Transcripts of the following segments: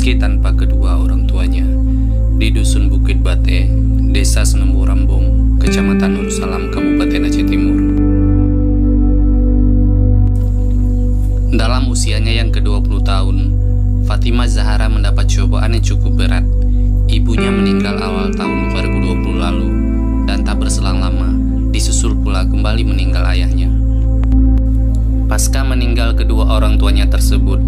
Meski tanpa kedua orang tuanya, di Dusun Bukit Bate, Desa Senembu Rambung, Kecamatan Nur Salam, Kabupaten Aceh Timur. Dalam usianya yang ke-20 tahun, Fatimah Zahara mendapat cobaan yang cukup berat. Ibunya meninggal awal tahun 2020 lalu, dan tak berselang lama, disusul pula kembali meninggal ayahnya. Pasca meninggal kedua orang tuanya tersebut,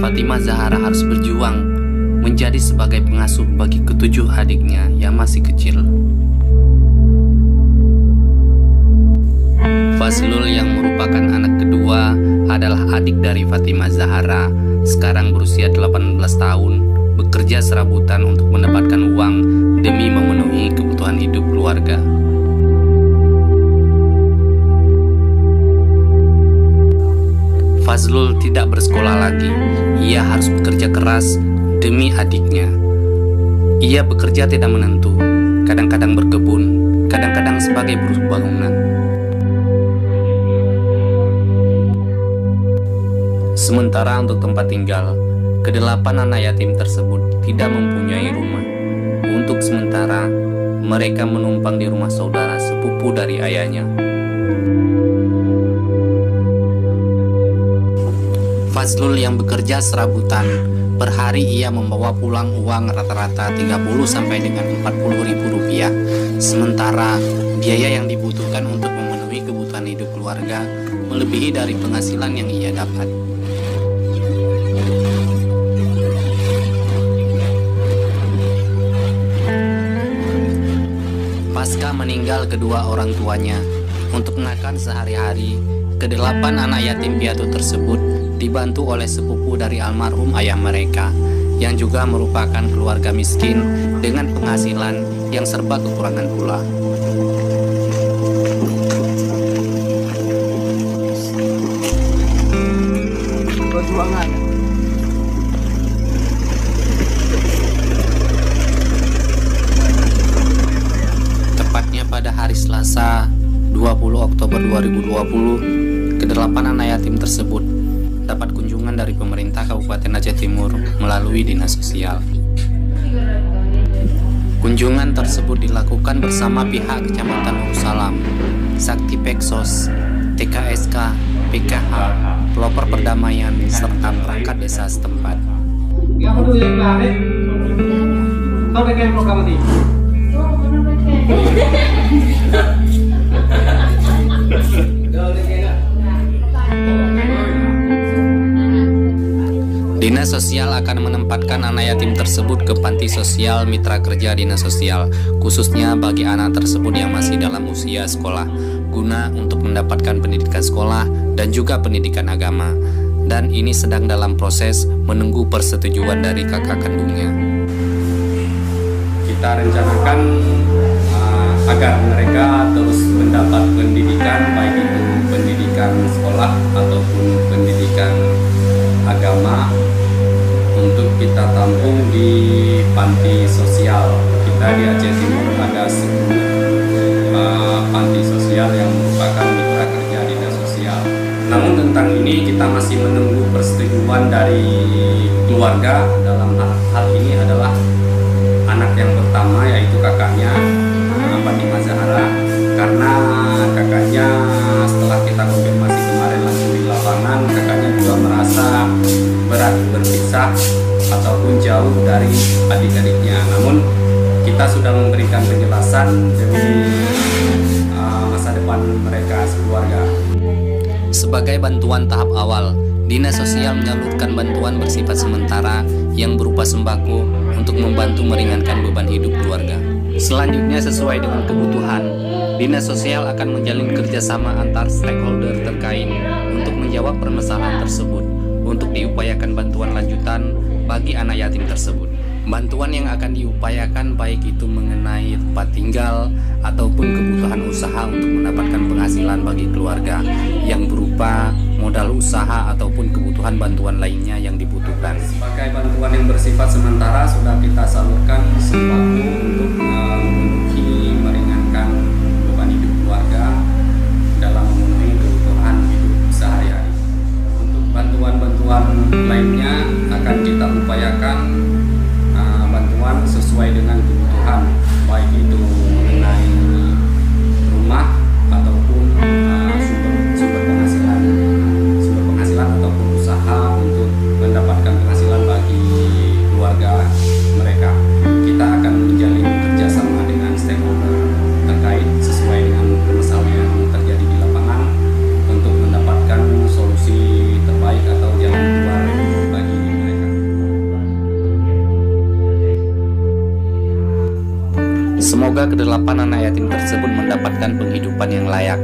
Fatimah Zahara harus berjuang menjadi sebagai pengasuh bagi ketujuh adiknya yang masih kecil. Fazlul yang merupakan anak kedua adalah adik dari Fatimah Zahara, sekarang berusia 18 tahun, bekerja serabutan untuk mendapatkan uang demi memenuhi kebutuhan hidup keluarga. Fazlul tidak bersekolah lagi. Ia harus bekerja keras demi adiknya. Ia bekerja tidak menentu, kadang-kadang berkebun, kadang-kadang sebagai buruh bangunan. Sementara untuk tempat tinggal, kedelapan anak yatim tersebut tidak mempunyai rumah. Untuk sementara, mereka menumpang di rumah saudara sepupu dari ayahnya. Fazlul yang bekerja serabutan, per hari ia membawa pulang uang rata-rata 30 sampai dengan 40 ribu rupiah. Sementara biaya yang dibutuhkan untuk memenuhi kebutuhan hidup keluarga melebihi dari penghasilan yang ia dapat. Pasca meninggal kedua orang tuanya, untuk makan sehari-hari, kedelapan anak yatim piatu tersebut dibantu oleh sepupu dari almarhum ayah mereka, yang juga merupakan keluarga miskin dengan penghasilan yang serba kekurangan pula. Perjuangan. Tepatnya pada hari Selasa 20 Oktober 2020, kedelapan anak yatim tersebut dapat kunjungan dari pemerintah Kabupaten Aceh Timur melalui Dinas Sosial. Kunjungan tersebut dilakukan bersama pihak Kecamatan Nur Salam, Sakti Peksos, TKSK, PKH, pelopor perdamaian, serta perangkat desa setempat. Dinas Sosial akan menempatkan anak yatim tersebut ke panti sosial mitra kerja Dinas Sosial, khususnya bagi anak tersebut yang masih dalam usia sekolah, guna untuk mendapatkan pendidikan sekolah dan juga pendidikan agama. Dan ini sedang dalam proses menunggu persetujuan dari kakak kandungnya. Kita rencanakan agar mereka terus mendapat pendidikan, baik itu pendidikan sekolah ataupun pendidikan agama, untuk kita tampung di panti sosial. Kita di Aceh Timur ada 10 panti sosial yang merupakan mitra kerja Dinas Sosial. Namun tentang ini kita masih menunggu persetujuan dari keluarga. Dalam hal ini adalah anak yang pertama, yaitu kakaknya Fatimah Zahara, karena kakaknya setelah kita konfirmasi kemarin langsung di lapangan, kakaknya juga merasa berat berpisah ataupun jauh dari adik-adiknya. Namun kita sudah memberikan penjelasan demi masa depan mereka sekeluarga. Sebagai bantuan tahap awal, Dinas Sosial menyalurkan bantuan bersifat sementara yang berupa sembako untuk membantu meringankan beban hidup keluarga. Selanjutnya, sesuai dengan kebutuhan, Dinas Sosial akan menjalin kerjasama antar stakeholder terkait untuk menjawab permasalahan tersebut, untuk diupayakan bantuan lanjutan bagi anak yatim tersebut. Bantuan yang akan diupayakan baik itu mengenai tempat tinggal ataupun kebutuhan usaha untuk mendapatkan penghasilan bagi keluarga, yang berupa modal usaha ataupun kebutuhan bantuan lainnya yang dibutuhkan. Sebagai bantuan yang bersifat sementara, sudah kita salurkan sembako untuk meringankan beban hidup keluarga dalam memenuhi kebutuhan hidup sehari-hari. Untuk bantuan-bantuan lainnya akan kita upayakan Semoga kedelapan anak yatim tersebut mendapatkan penghidupan yang layak,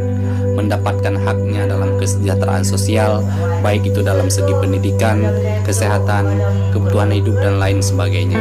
mendapatkan haknya dalam kesejahteraan sosial, baik itu dalam segi pendidikan, kesehatan, kebutuhan hidup, dan lain sebagainya.